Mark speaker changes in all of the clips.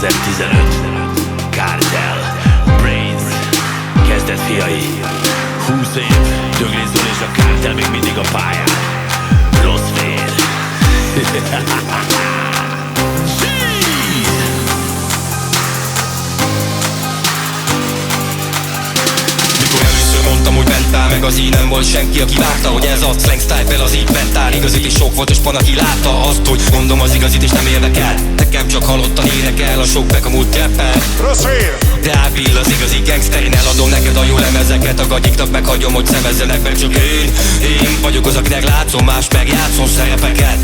Speaker 1: 2015 Kártel, Brains, kezdet fiai. 20 év, Döglészol és a Kártel még mindig a pályán. Rossz fér.
Speaker 2: Mondtam, hogy mentál, meg az így nem volt senki, aki várta, hogy ez a slang style fel az így mentál. Igazit is sok volt, és van, aki látta azt, hogy mondom az igazit, és nem érdekel. Nekem csak halottan énekel a sok back a múlt rappel. De Ábil az igazi gangster, én eladom neked a jó lemezeket, a gagyiknak meghagyom, hogy szemezzenek, mert csak én vagyok az, akinek látszom, más meg játszom szerepeket.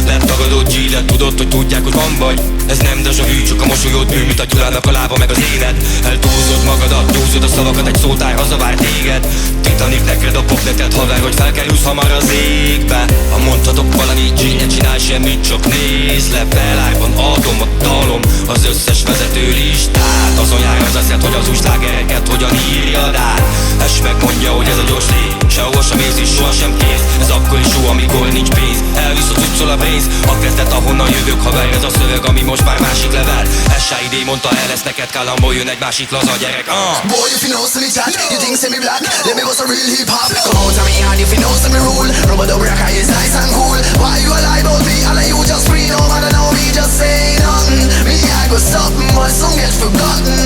Speaker 2: Letagadott G, de tudod, hogy tudják, hogy van vagy. Ez nem deja vu, csak a mosolyod bű, mint a Gyulának a lába, meg az éned. Eltúlzod magadat, gyúzod a szavakat, egy szótály hazavár téged. Titanic neked a popnetet, haver, hogy felkerülsz hamar az égbe. Ha mondhatok valami G, ne csinálj semmit, csak nézd le. Felárban adom a dalom, az összes vezető listát. Azon jár az eszed, hogy az új slágereket hogyan írjad át. Es megmondja, hogy ez a gyors lé, sehol sem ész és sohasem kész. Ez akkor is jó, amikor nincs pénz. Elvisz a cuccol a brains, a kezdet ahonnan jövök, haver, ez a szöveg, ami most már másik level. S.I.D. mondta el, ezt neked kell, amból jön egy másik laza gyerek.
Speaker 3: Boy, if you know some me chat, you think say me black, let me bust a real hip hop. Come out of me hand if you know some me rule. Rubber dub rocker is nice and cool. Why you a lie about me? All of you just free, no matter know me just say nothing. Me I go something, but some get forgotten.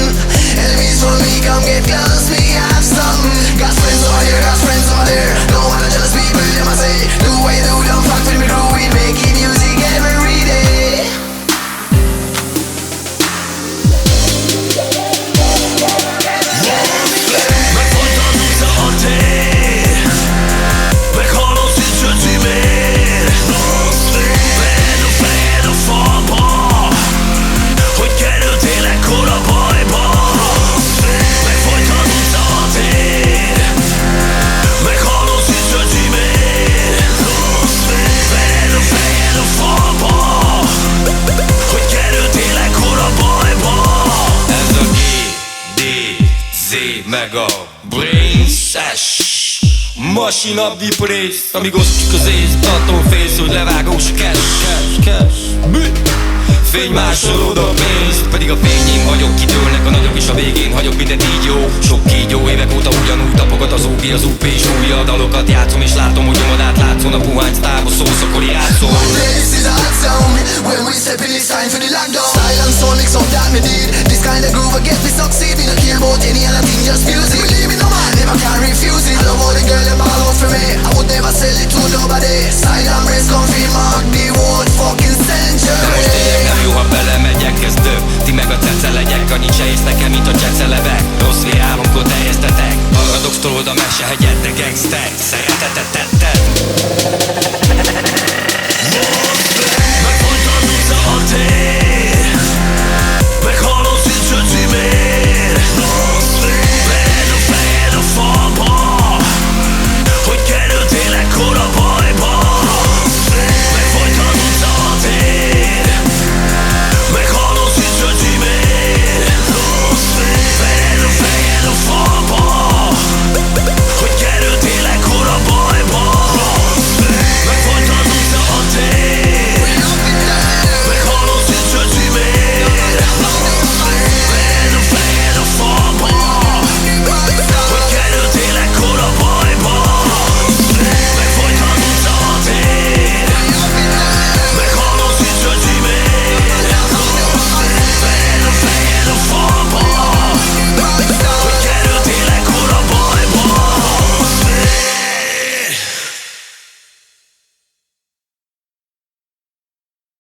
Speaker 3: Enemies for me, come get close, me have something. Got friends over here, got friends over there. No matter jealous people, them I say, do what you do, don't fuck with me crew. We making music every day.
Speaker 2: Meg a Brains S Machine up the place. Amigos csak az ész, tartom fész, hogy levágós cash Fény másolod a pénzt, pedig a fényén vagyok, kitörnek a nagyok és a végén hagyok mindent így jó. Sok kígyó évek óta ugyanúgy tapogat az OG, az UP és új a dalokat játszom, és látom, hogy nyomod átlátszon a puhány sztárba szólsz, akkor játszom.
Speaker 3: This is a hot sound, when we step in it's time for the lockdown. Silence on mix up that me did. This kind of groove will get me succeed. Me no care about any other thing, just music. Believe me no man, never can refuse it. I love all the girl them all out for me, I would never sell it to nobody. Silent race confirm mark the whole fucking century.
Speaker 2: Jó, ha belemegyek, ez több. Ti meg a cece legyek, annyit se ész nekem, mint a csecelevek. Rossz viálomkor teljesztetek. Maradok, tolod a mesehegyet, de gangster szeretetet